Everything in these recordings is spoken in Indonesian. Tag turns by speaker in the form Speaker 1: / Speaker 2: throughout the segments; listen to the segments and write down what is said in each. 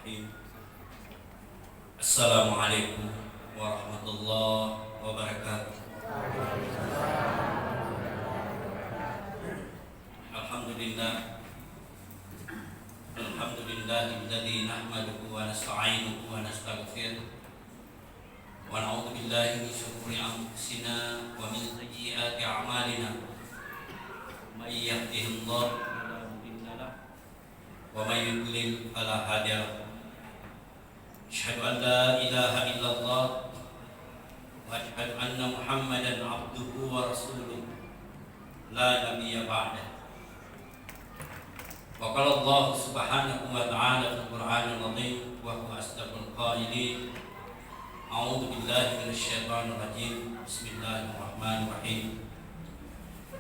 Speaker 1: Bismillahirrahmanirrahim. Assalamualaikum warahmatullahi wabarakatuh. Alhamdulillah. Alhamdulillahilladzi nahmaduhu wa nasta'inuhu wa nastaghfiruh. Wa na'udzu billahi min shururi anfusina wa min sayyiati a'malina. May yahdihillahu fala mudilla lahu wa may yudlil fala hadiya lahu. Asyhadu an la ilaha illallah wa asyhadu anna Muhammadan abduhu wa rasuluh la nabiyya ba'dah. Wa qala Allah subhanahu wa ta'ala fil Qur'anil 'azim wa huwa asdaqul qailin. A'udzu billahi minasy syaithanir rajim. Bismillahirrahmanirrahim.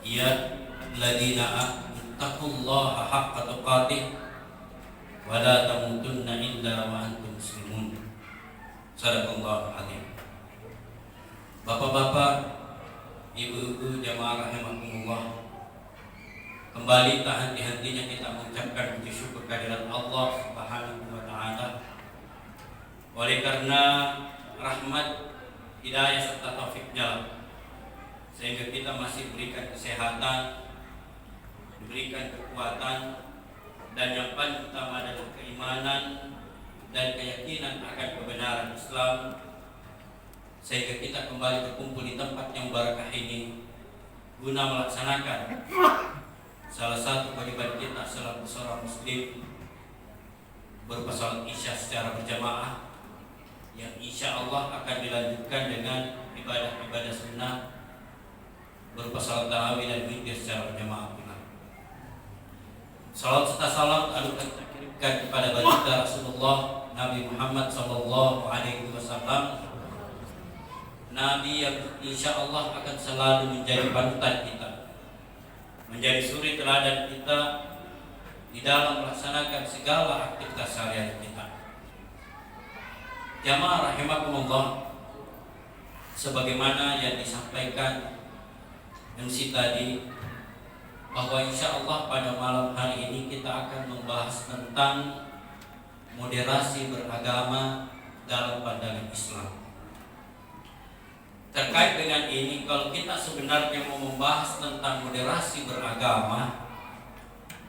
Speaker 1: Ya alladzina amanu taqullaha haqqa tuqatih wa la tamutunna illa wa antum muslimun. Shadaqallahul azim. Bapak-bapak, ibu-ibu jamaah rahimakumullah, kembali tak henti-hentinya kita mengucapkan puji syukur kehadirat Allah Subhanahu wa taala. Oleh karena rahmat, hidayah serta taufiknya, sehingga kita masih diberikan kesehatan, diberikan kekuatan, dan yang paling utama adalah keimanan dan keyakinan akan kebenaran Islam, sehingga kita kembali berkumpul di tempat yang barakah ini guna melaksanakan salah satu kewajiban kita selaku seorang muslim, berupa salat isya secara berjamaah, yang insya Allah akan dilanjutkan dengan ibadah-ibadah sunnah berupa salat tarawih dan witir secara berjamaah pula. Salat serta salam lalu kita kirimkan kepada baginda Rasulullah Nabi Muhammad sallallahu alaihi wasallam, Nabi yang insya Allah akan selalu menjadi panutan kita, menjadi suri teladan kita di dalam melaksanakan segala aktivitas sehari-hari kita. Jamaah rahimakumullah, sebagaimana yang disampaikan MC tadi, bahwa insya Allah pada malam hari ini kita akan membahas tentang moderasi beragama dalam pandangan Islam. Terkait dengan ini, kalau kita sebenarnya mau membahas tentang moderasi beragama,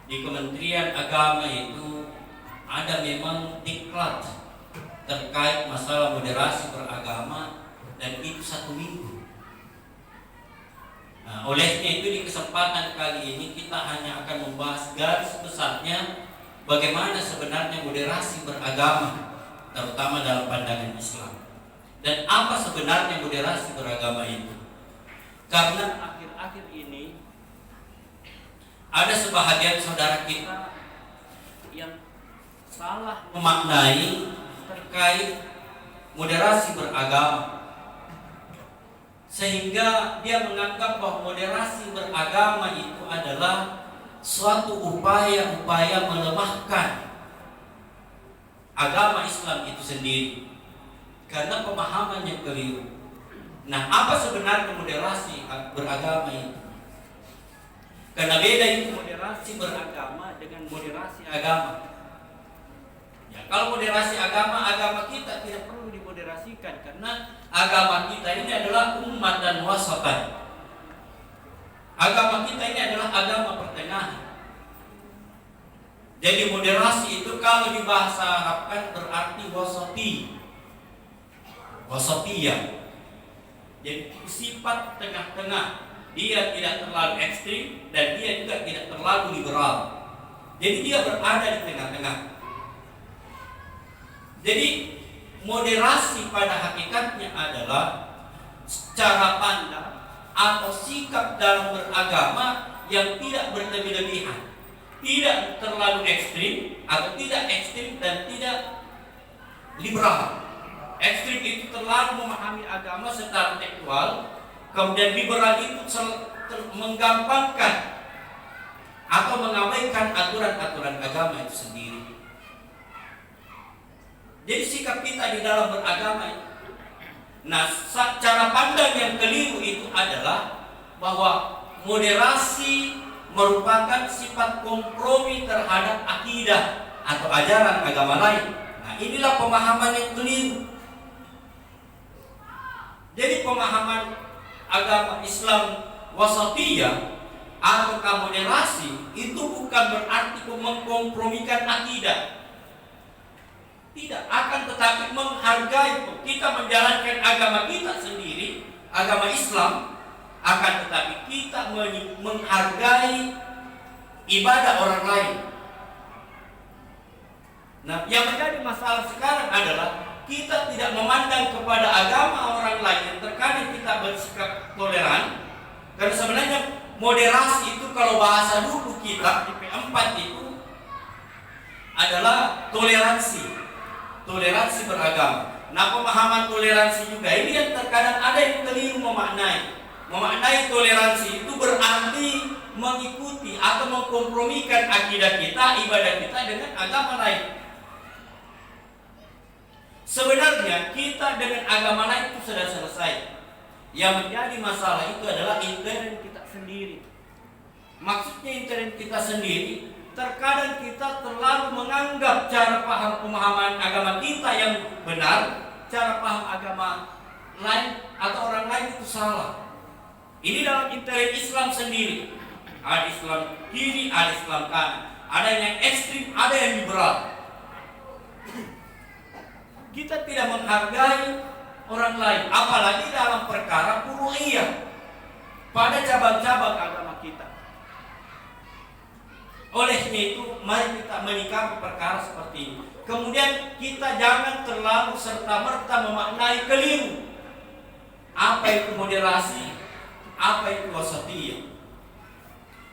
Speaker 1: di Kementerian Agama itu ada memang diklat terkait masalah moderasi beragama, dan itu 1 minggu. Nah, olehnya itu di kesempatan kali ini kita hanya akan membahas garis besarnya bagaimana sebenarnya moderasi beragama, terutama dalam pandangan Islam. Dan apa sebenarnya moderasi beragama itu? Karena akhir-akhir ini ada sebahagian saudara kita yang salah memaknai terkait moderasi beragama, sehingga dia menganggap bahwa moderasi beragama itu adalah suatu upaya-upaya melemahkan agama Islam itu sendiri, karena pemahaman yang keliru. Nah, apa sebenarnya moderasi beragama itu? Karena beda itu moderasi beragama dengan moderasi agama. Ya, kalau moderasi agama kita tidak perlu dimoderasikan, karena agama kita ini adalah umat dan wasatan. Agama kita ini adalah agama pertengahan. Jadi moderasi itu kalau di bahasa Arab berarti wasatiyah. Jadi sifat tengah-tengah. Dia tidak terlalu ekstrim dan dia juga tidak terlalu liberal. Jadi dia berada di tengah-tengah. Jadi moderasi pada hakikatnya adalah cara pandang atau sikap dalam beragama yang tidak berlebih-lebihan, tidak terlalu ekstrim atau tidak ekstrim dan tidak liberal. Ekstrim itu terlalu memahami agama secara tekstual, kemudian liberal itu menggampangkan atau mengabaikan aturan-aturan agama itu sendiri. Jadi sikap kita di dalam beragama itu. Nah, cara pandang yang keliru itu adalah bahwa moderasi merupakan sifat kompromi terhadap akidah atau ajaran agama lain. Nah, inilah pemahaman yang keliru. Jadi pemahaman agama Islam wasatiyah atau moderasi itu bukan berarti mengkompromikan akidah. Tidak, akan tetapi menghargai kita menjalankan agama kita sendiri, agama Islam, akan tetapi kita menghargai ibadah orang lain. Nah, yang menjadi masalah sekarang adalah kita tidak memandang kepada agama orang lain yang terkadang kita bersikap toleran. Karena sebenarnya moderasi itu kalau bahasa dulu kita di P4 itu adalah toleransi beragama. Nah, pemahaman toleransi juga ini yang terkadang ada yang keliru memaknai toleransi itu berarti mengikuti atau mengkompromikan akidah kita, ibadah kita dengan agama lain. Sebenarnya kita dengan agama lain itu sudah selesai. Yang menjadi masalah itu adalah intern kita sendiri. Maksudnya intern kita sendiri, terkadang kita terlalu menganggap cara paham pemahaman agama kita yang benar, cara paham agama lain atau orang lain itu salah. Ini dalam intern Islam sendiri. Ada Islam kiri, ada Islam kanan. Ada yang ekstrim, ada yang liberal. Kita tidak menghargai orang lain, apalagi dalam perkara furu'iyah pada cabang-cabang agama kita. Olehnya itu, mari kita menyikapi perkara seperti ini. Kemudian kita jangan terlalu serta-merta memaknai keliru. Apa itu moderasi? Apa itu wasatiyah?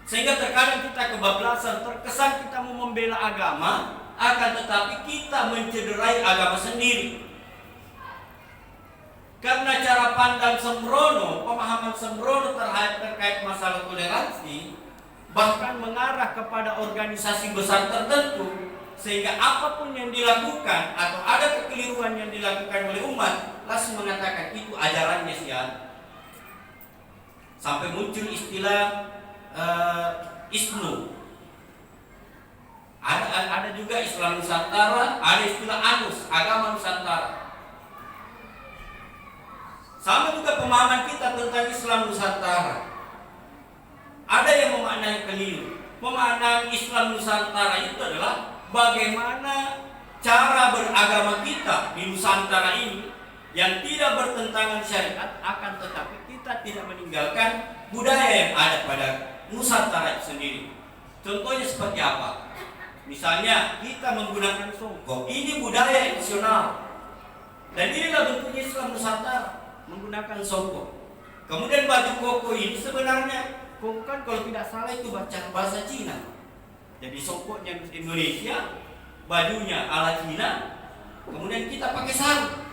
Speaker 1: Sehingga terkadang kita kebablasan, terkesan kita mau membela agama, akan tetapi kita mencederai agama sendiri. Karena cara pandang sembrono, pemahaman sembrono terkait masalah toleransi, bahkan mengarah kepada organisasi besar tertentu, sehingga apapun yang dilakukan atau ada kekeliruan yang dilakukan oleh umat, langsung mengatakan itu ajarannya si A. Sampai muncul istilah ISNU. Ada juga Islam Nusantara, ada istilah ANUS, agama Nusantara. Sama juga pemahaman kita tentang Islam Nusantara. Ada yang memaknai keliru. Pemahaman Islam Nusantara itu adalah bagaimana cara beragama kita di Nusantara ini yang tidak bertentangan syariat, akan tetapi kita tidak meninggalkan budaya yang ada pada Nusantara itu sendiri. Contohnya seperti apa? Misalnya kita menggunakan songkok. Ini budaya nasional. Dan inilah bentuknya Islam Nusantara, menggunakan songkok. Kemudian baju koko ini sebenarnya kan kalau tidak salah itu bahasa Cina. Jadi songkoknya Indonesia, bajunya ala Cina, kemudian kita pakai sarung.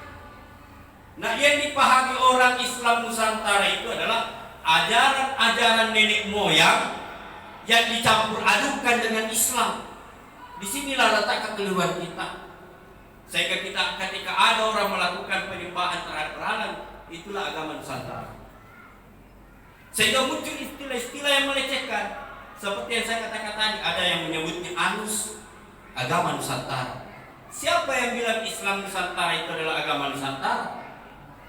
Speaker 1: Nah, yang dipahami orang Islam Nusantara itu adalah ajaran-ajaran nenek moyang yang dicampur adukan dengan Islam. Disinilah letak kekeliruan kita. Sehingga kita ketika ada orang melakukan penyembahan terhadap berhala, itulah agama Nusantara. Sehingga muncul istilah-istilah yang melecehkan. Seperti yang saya katakan tadi, ada yang menyebutnya ANUS, agama Nusantara. Siapa yang bilang Islam Nusantara itu adalah agama Nusantara?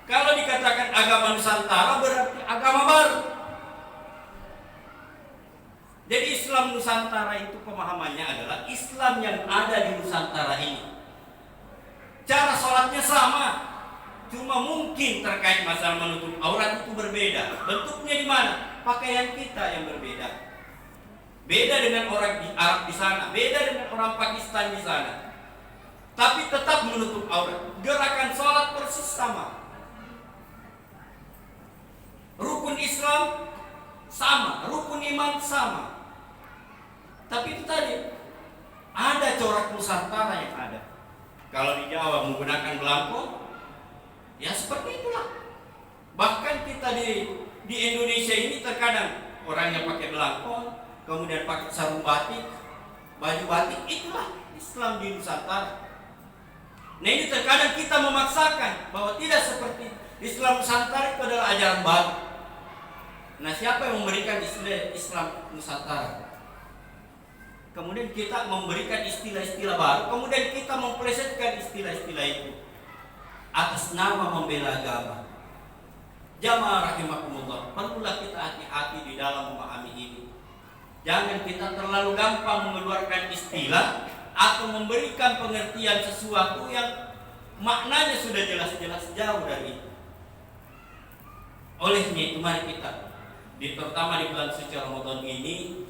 Speaker 1: Kalau dikatakan agama Nusantara berarti agama baru. Jadi Islam Nusantara itu pemahamannya adalah Islam yang ada di Nusantara ini. Cara sholatnya sama, cuma mungkin terkait masalah menutup aurat itu berbeda. Bentuknya di mana? Pakaian kita yang berbeda. Beda dengan orang di Arab di sana, beda dengan orang Pakistan di sana. Tapi tetap menutup aurat. Gerakan sholat persis sama. Rukun Islam sama, rukun iman sama. Tapi itu tadi ada corak Nusantara yang ada. Kalau di Jawa menggunakan belangko, ya seperti itulah. Bahkan kita di Indonesia ini terkadang orangnya pakai belangko, kemudian pakai sarung batik, baju batik, itulah Islam di Nusantara. Nah, ini terkadang kita memaksakan bahwa tidak seperti Islam Nusantara itu adalah ajaran baru. Nah, siapa yang memberikan istilah Islam Nusantara? kemudian kita memberikan istilah-istilah baru, kemudian kita memplesetkan istilah-istilah itu atas nama membela agama. Jamaah rahimakumullah, perlulah kita hati-hati di dalam memahami ini. Jangan kita terlalu gampang mengeluarkan istilah atau memberikan pengertian sesuatu yang maknanya sudah jelas-jelas jauh dari itu. Olehnya itu mari kita, terutama di bulan suci Ramadan ini,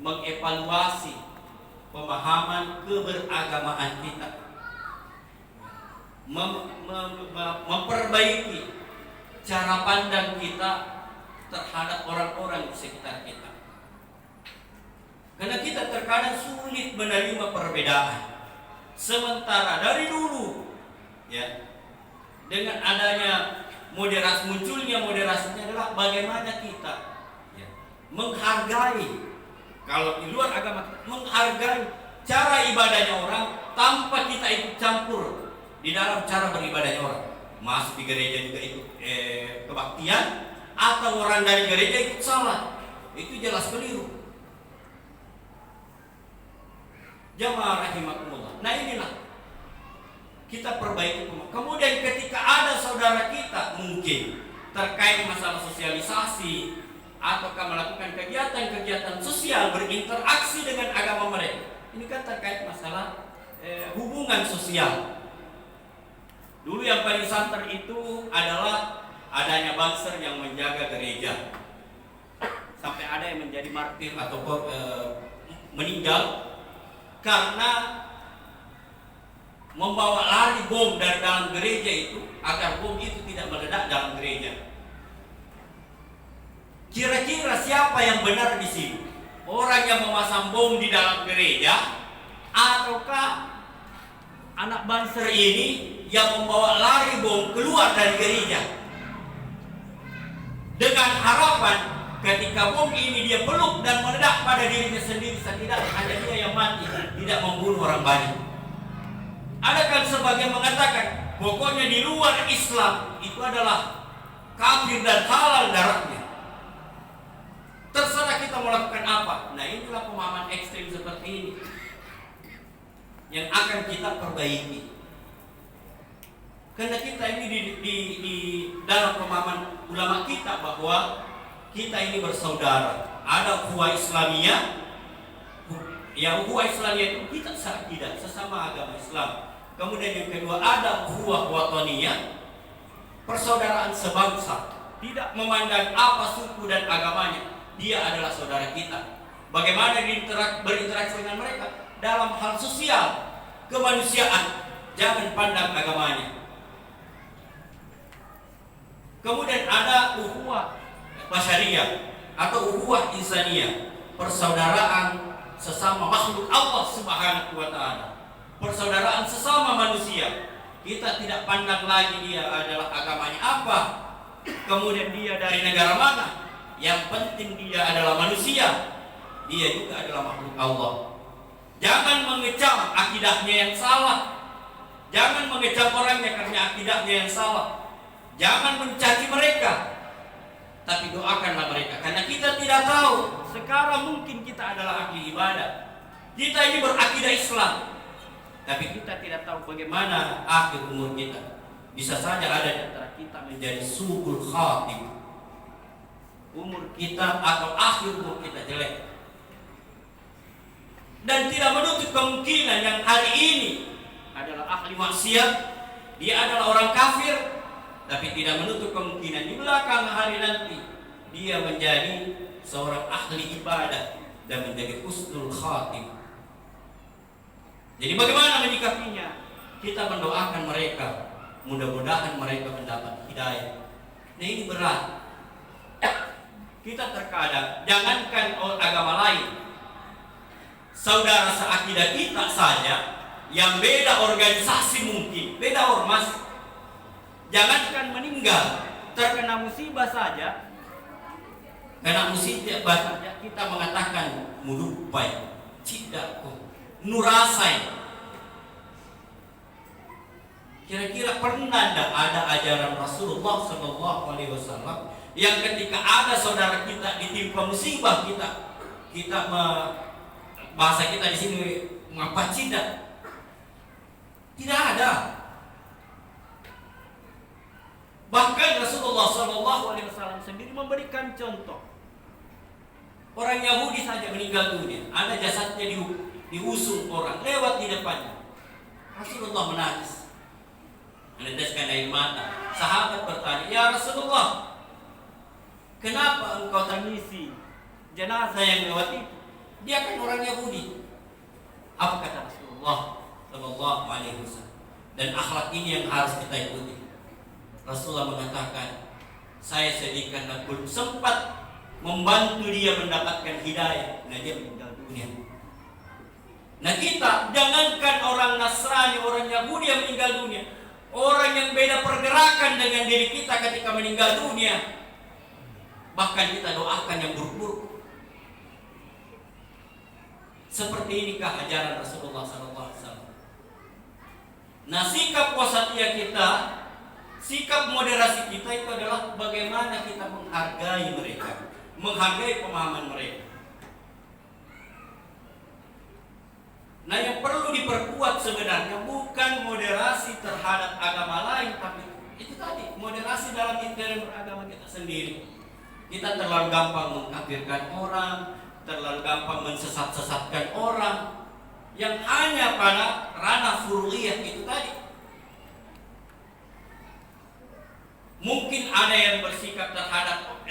Speaker 1: mengevaluasi pemahaman keberagamaan kita, memperbaiki cara pandang kita terhadap orang-orang di sekitar kita. Karena kita terkadang sulit menerima perbedaan. Sementara dari dulu, ya, dengan adanya munculnya moderasinya adalah bagaimana kita, ya, menghargai, kalau di luar agama, menghargai cara ibadahnya orang tanpa kita ikut campur di dalam cara beribadahnya orang. Masuk di gereja juga ikut kebaktian, atau orang dari gereja ikut salat, itu jelas keliru. Jamaah rahimakumullah. Nah inilah kita perbaiki. Kemudian ketika ada saudara kita mungkin terkait masalah sosialisasi ataukah melakukan kegiatan-kegiatan sosial berinteraksi dengan agama mereka, ini kan terkait masalah hubungan sosial. Dulu yang paling santer itu adalah adanya banser yang menjaga gereja, sampai ada yang menjadi martir atau meninggal karena membawa lari bom dari dalam gereja itu agar bom itu tidak meledak dalam gereja. Kira-kira siapa yang benar di sini? Orang yang memasang bom di dalam gereja, ataukah anak banser ini yang membawa lari bom keluar dari gereja dengan harapan ketika bom ini dia peluk dan meledak pada dirinya sendiri, setidaknya hanya dia yang mati, tidak membunuh orang banyak. Ada kan sebagian mengatakan pokoknya di luar Islam itu adalah kafir dan halal darahnya. Terserah kita melakukan apa. Nah inilah pemahaman ekstrim seperti ini yang akan kita perbaiki. Karena kita ini di dalam pemahaman ulama kita bahwa kita ini bersaudara. Ada ukhuwah Islamiyah. Ya, ukhuwah Islamiyah itu kita tidak sesama agama Islam. Kemudian yang kedua ada ukhuwah wataniyah, persaudaraan sebangsa. Tidak memandang apa suku dan agamanya, dia adalah saudara kita. Bagaimana berinteraksi dengan mereka dalam hal sosial, kemanusiaan, jangan pandang agamanya. Kemudian ada ukhuwah basyariyah atau ukhuwah insaniyah, persaudaraan sesama makhluk Allah Subhanahu wa taala, persaudaraan sesama manusia. Kita tidak pandang lagi dia adalah agamanya apa, kemudian dia dari negara mana, yang penting dia adalah manusia, dia juga adalah makhluk Allah. Jangan mengecam akidahnya yang salah, jangan mengecam orangnya karena akidahnya yang salah, jangan mencaci mereka, tapi doakanlah mereka. Karena kita tidak tahu, sekarang mungkin kita adalah ahli ibadah, kita ini berakidah Islam, tapi kita tidak tahu bagaimana akhir umur kita. Bisa saja ada di antara kita menjadi su'ul khatim, umur kita atau akhir umur kita jelek. Dan tidak menutup kemungkinan yang hari ini adalah ahli maksiat, dia adalah orang kafir, tapi tidak menutup kemungkinan di belakang hari nanti dia menjadi seorang ahli ibadah dan menjadi husnul khatim. Jadi bagaimana menyikapinya? Kita mendoakan mereka, mudah-mudahan mereka mendapat hidayah. Nah ini berat. Kita terkadang jangankan agama lain, saudara seakidah kita saja yang beda organisasi, mungkin beda ormas, jangankan meninggal, terkena musibah saja, kena musibah saja kita mengatakan mudupai, cidakku, nurasai. Kira-kira pernah ada ajaran Rasulullah SAW yang ketika ada saudara kita ditimpa musibah, kita bahasa kita di sini mapacida. Tidak ada. Bahkan Rasulullah SAW sendiri memberikan contoh. Orang Yahudi saja meninggal dunia, ada jasadnya diusung orang lewat di depannya. Rasulullah menangis, meneteskan air mata. Sahabat bertanya, ya Rasulullah, kenapa engkau tangisi jenazah yang lewat itu? Dia kan orang Yahudi. Apa kata Rasulullah Sallallahu Alaihi Wasallam? Dan akhlak ini yang harus kita ikuti. Rasulullah mengatakan, saya sedih karena belum sempat membantu dia mendapatkan hidayah, nah dia meninggal dunia. Nah kita, jangankan orang Nasrani, orang Yahudi yang meninggal dunia, orang yang beda pergerakan dengan diri kita ketika meninggal dunia, bahkan kita doakan yang buruk-buruk. Seperti inikah ajaran Rasulullah SAW? Nah, sikap wasatiyah kita, sikap moderasi kita itu adalah bagaimana kita menghargai mereka, menghargai pemahaman mereka. Nah, yang perlu diperkuat sebenarnya bukan moderasi terhadap agama lain, tapi itu tadi, moderasi dalam intern beragama kita sendiri. Kita terlalu gampang mengkafirkan orang, terlalu gampang mensesat-sesatkan orang yang hanya pada ranah furu'iyah itu tadi. Mungkin ada yang bersikap terhadap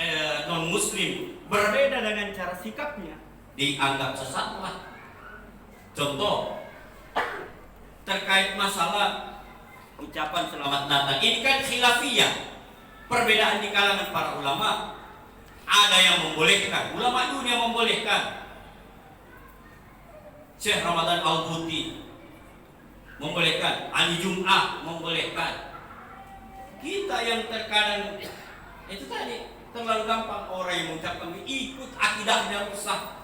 Speaker 1: non-muslim berbeda dengan cara sikapnya, dianggap sesatlah. Contoh terkait masalah ucapan selamat Natal, ini kan khilafiyah, perbedaan di kalangan para ulama. Ada yang membolehkan, ulama dunia membolehkan. Syekh Ramadan Al-Buti membolehkan, Ali Jum'ah membolehkan. Kita yang terkadang itu tadi terlalu gampang, orang yang mengucapkan ikut akidahnya rusak.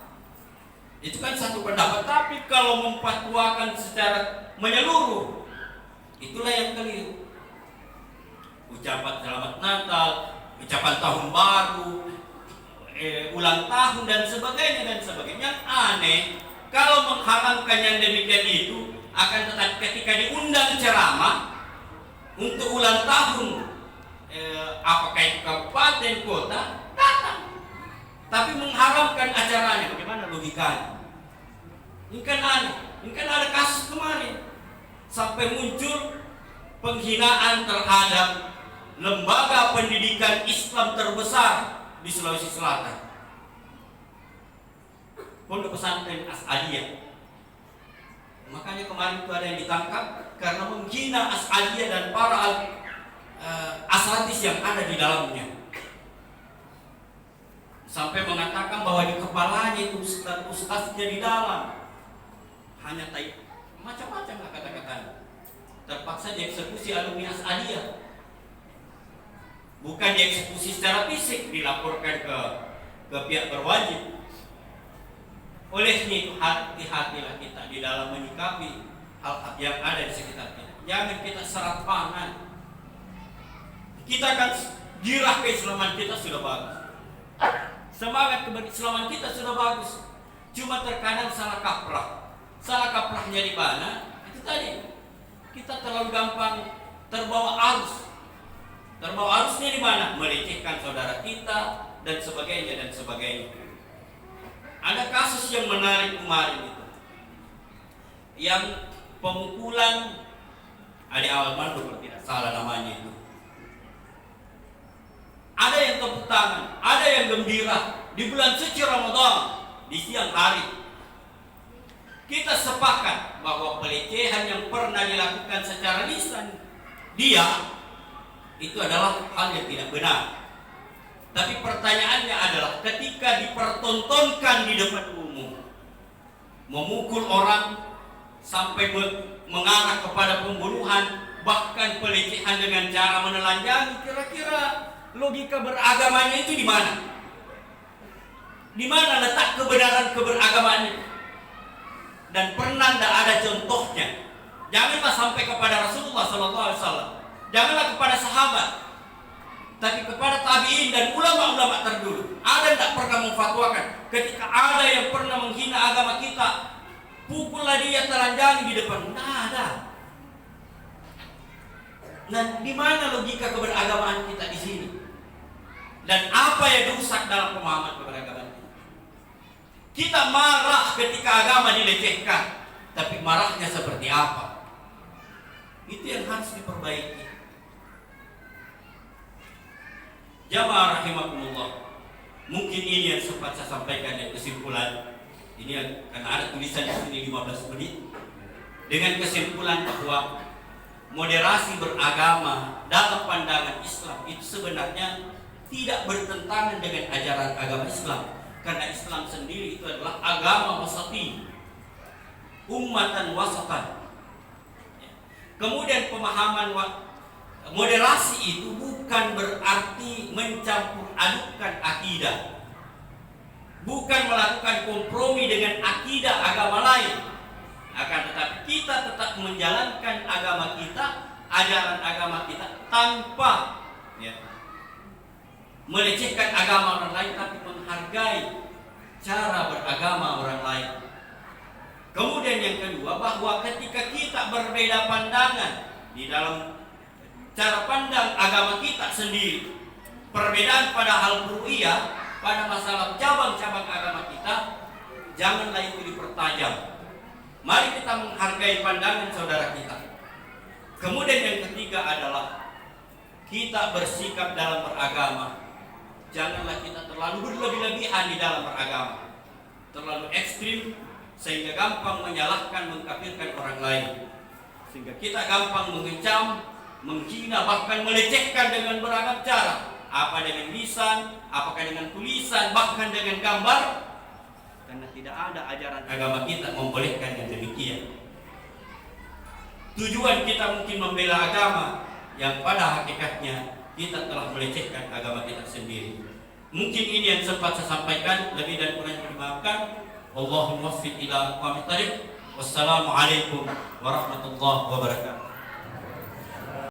Speaker 1: Itu kan satu pendapat, tapi kalau memfatwakan secara menyeluruh, itulah yang keliru. Ucapan selamat Natal, ucapan tahun baru, ulang tahun dan sebagainya dan sebagainya. Yang aneh, kalau mengharamkan yang demikian itu, akan tetapi ketika diundang ceramah untuk ulang tahun, apakah itu kabupaten, kota, datang. Tapi mengharamkan acaranya, bagaimana logikanya? Ini kan aneh. Ini kan ada kasus kemarin sampai muncul penghinaan terhadap lembaga pendidikan Islam terbesar di Sulawesi Selatan, Pondok Pesantren As'adiyah. Makanya kemarin itu ada yang ditangkap karena menghina As'adiyah dan para asatidz yang ada di dalamnya, sampai mengatakan bahwa di kepalanya itu ustaznya di dalam hanya macam-macam lah kata-katanya. Terpaksa dieksekusi alumni As'adiyah. Bukan dieksekusi secara fisik, dilaporkan ke pihak berwajib. Olehnya itu hati-hatilah kita di dalam menyikapi hal-hal yang ada di sekitar kita. Jangan kita serampangan. Kita kan girah keislaman kita sudah bagus, semangat keberislaman kita sudah bagus. Cuma terkadang salah kaprah. Salah kaprahnya di mana? Itu tadi, kita terlalu gampang terbawa arus. Terbawa arusnya di mana? Melecehkan saudara kita dan sebagainya dan sebagainya. Ada kasus yang menarik kemarin itu, yang pemukulan adik awal mandu kalau tidak salah namanya itu. Ada yang tepuk tangan, ada yang gembira di bulan suci Ramadan di siang hari. Kita sepakat bahwa pelecehan yang pernah dilakukan secara lisan dia itu adalah hal yang tidak benar. Tapi pertanyaannya adalah ketika dipertontonkan di depan umum, memukul orang sampai mengarah kepada pembunuhan, bahkan pelecehan dengan cara menelanjangi, kira-kira logika beragamanya itu di mana? Di mana letak kebenaran keberagamaan itu? Dan pernah tidak ada contohnya. Janganlah sampai kepada Rasulullah SAW, janganlah kepada sahabat. tapi kepada tabi'in dan ulama-ulama terdahulu. Ada tidak pernah memfatwakan ketika ada yang pernah menghina agama kita, pukullah dia, telanjangi di depan? Tidak ada. Nah, di mana logika keberagamaan kita di sini? Dan apa yang rusak dalam pemahaman keberagamaan kita? Kita marah ketika agama dilecehkan, tapi marahnya seperti apa? Itu yang harus diperbaiki. Jamaah rahimakumullah, mungkin ini yang sempat saya sampaikan dari kesimpulan. Ini karena ada tulisan di sini 15 menit dengan kesimpulan bahwa moderasi beragama dalam pandangan Islam itu sebenarnya tidak bertentangan dengan ajaran agama Islam, karena Islam sendiri itu adalah agama wasati, ummatan wasatan. Kemudian pemahaman moderasi itu bukan berarti mencampur adukkan akidah, bukan melakukan kompromi dengan akidah agama lain. Akan tetapi kita tetap menjalankan agama kita, ajaran agama kita, tanpa melecehkan agama orang lain, tapi menghargai cara beragama orang lain. Kemudian yang kedua, bahwa ketika kita berbeda pandangan di dalam cara pandang agama kita sendiri, perbedaan pada hal ru'iyah, pada masalah cabang-cabang agama kita, janganlah itu dipertajam. Mari kita menghargai pandangan saudara kita. Kemudian yang ketiga adalah kita bersikap dalam beragama. Janganlah kita terlalu berlebih-lebihan di dalam beragama, terlalu ekstrim sehingga gampang menyalahkan, mengkafirkan orang lain, sehingga kita gampang mengecam, menghina, bahkan melecehkan dengan beragam cara. Apa dengan lisan, apakah dengan tulisan, bahkan dengan gambar. Karena tidak ada ajaran agama kita membolehkan yang demikian. Tujuan kita mungkin membela agama yang pada hakikatnya kita telah melecehkan agama kita sendiri. Mungkin ini yang sempat saya sampaikan, lebih dan kurang dimaafkan. Allahumma waffiq ila aqwamit thariq. Wassalamualaikum warahmatullahi wabarakatuh.